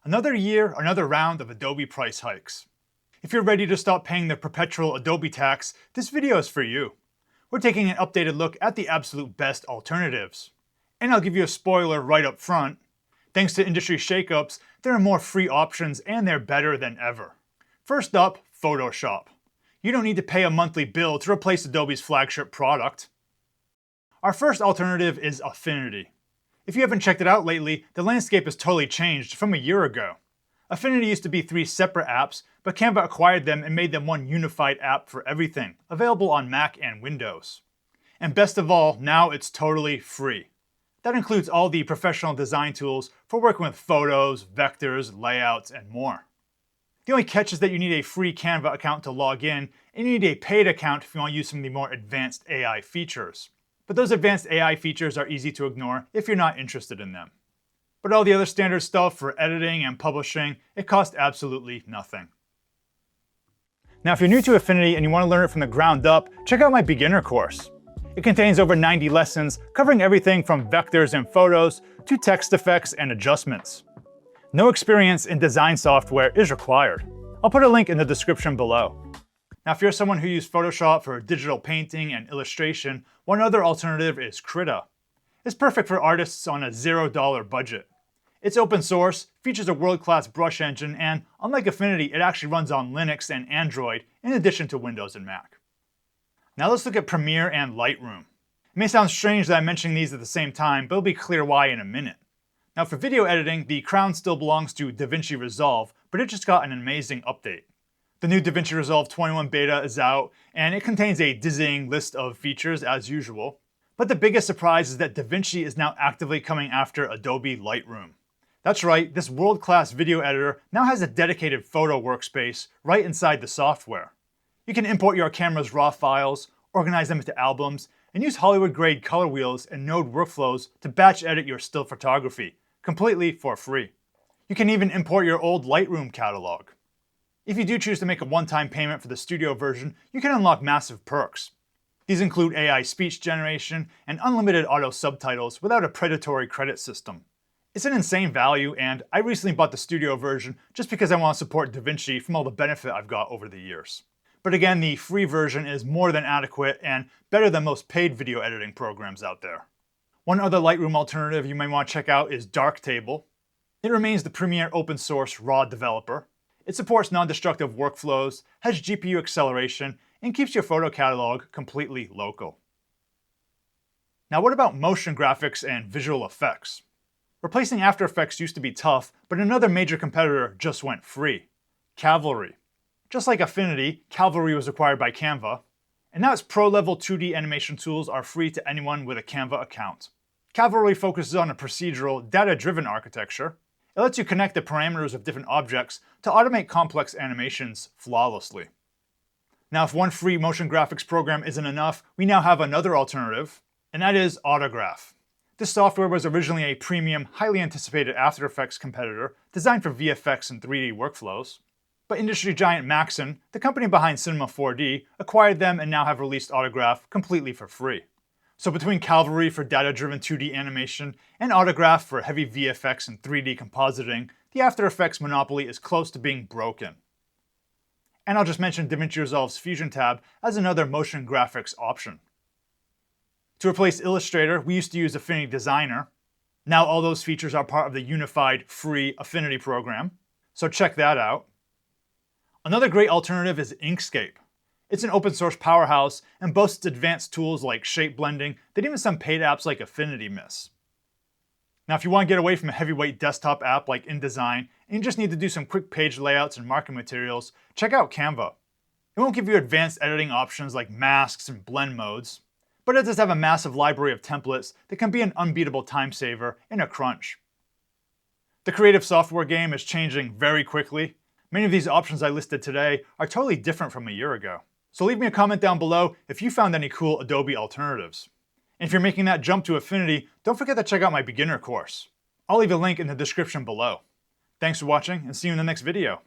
Another year, another round of Adobe price hikes. If you're ready to stop paying the perpetual Adobe tax, this video is for you. We're taking an updated look at the absolute best alternatives. And I'll give you a spoiler right up front. Thanks to industry shakeups, there are more free options and they're better than ever. First up, Photoshop. You don't need to pay a monthly bill to replace Adobe's flagship product. Our first alternative is Affinity. If you haven't checked it out lately, the landscape has totally changed from a year ago. Affinity used to be 3 separate apps, but Canva acquired them and made them one unified app for everything, available on Mac and Windows. And best of all, now it's totally free. That includes all the professional design tools for working with photos, vectors, layouts, and more. The only catch is that you need a free Canva account to log in, and you need a paid account if you want to use some of the more advanced AI features. But those advanced AI features are easy to ignore if you're not interested in them. But all the other standard stuff for editing and publishing, it costs absolutely nothing. Now if you're new to Affinity and you want to learn it from the ground up, check out my beginner course. It contains over 90 lessons covering everything from vectors and photos to text effects and adjustments. No experience in design software is required. I'll put a link in the description below. Now if you're someone who uses Photoshop for digital painting and illustration, one other alternative is Krita. It's perfect for artists on a $0 budget. It's open source, features a world-class brush engine, and unlike Affinity, it actually runs on Linux and Android in addition to Windows and Mac. Now let's look at Premiere and Lightroom. It may sound strange that I'm mentioning these at the same time, but it'll be clear why in a minute. Now for video editing, the crown still belongs to DaVinci Resolve, but it just got an amazing update. The new DaVinci Resolve 21 beta is out, and it contains a dizzying list of features as usual. But the biggest surprise is that DaVinci is now actively coming after Adobe Lightroom. That's right, this world-class video editor now has a dedicated photo workspace right inside the software. You can import your camera's RAW files, organize them into albums, and use Hollywood-grade color wheels and node workflows to batch edit your still photography, completely for free. You can even import your old Lightroom catalog. If you do choose to make a one-time payment for the studio version, you can unlock massive perks. These include AI speech generation and unlimited auto subtitles without a predatory credit system. It's an insane value, and I recently bought the studio version just because I want to support DaVinci from all the benefit I've got over the years. But again, the free version is more than adequate and better than most paid video editing programs out there. One other Lightroom alternative you might want to check out is Darktable. It remains the premier open source RAW developer. It supports non-destructive workflows, has GPU acceleration, and keeps your photo catalog completely local. Now what about motion graphics and visual effects? Replacing After Effects used to be tough, but another major competitor just went free: Cavalry. Just like Affinity, Cavalry was acquired by Canva, and now its pro-level 2D animation tools are free to anyone with a Canva account. Cavalry focuses on a procedural, data-driven architecture. It lets you connect the parameters of different objects to automate complex animations flawlessly. Now if one free motion graphics program isn't enough, we now have another alternative, and that is Autograph. This software was originally a premium, highly anticipated After Effects competitor designed for VFX and 3D workflows. But industry giant Maxon, the company behind Cinema 4D, acquired them and now have released Autograph completely for free. So between Cavalry for data-driven 2D animation and Autograph for heavy VFX and 3D compositing, the After Effects monopoly is close to being broken. And I'll just mention DaVinci Resolve's Fusion tab as another motion graphics option. To replace Illustrator, we used to use Affinity Designer. Now all those features are part of the unified, free Affinity program, so check that out. Another great alternative is Inkscape. It's an open source powerhouse and boasts advanced tools like shape blending that even some paid apps like Affinity miss. Now if you want to get away from a heavyweight desktop app like InDesign and you just need to do some quick page layouts and marketing materials, check out Canva. It won't give you advanced editing options like masks and blend modes, but it does have a massive library of templates that can be an unbeatable time saver in a crunch. The creative software game is changing very quickly. Many of these options I listed today are totally different from a year ago. So leave me a comment down below if you found any cool Adobe alternatives. And if you're making that jump to Affinity, don't forget to check out my beginner course. I'll leave a link in the description below. Thanks for watching and see you in the next video.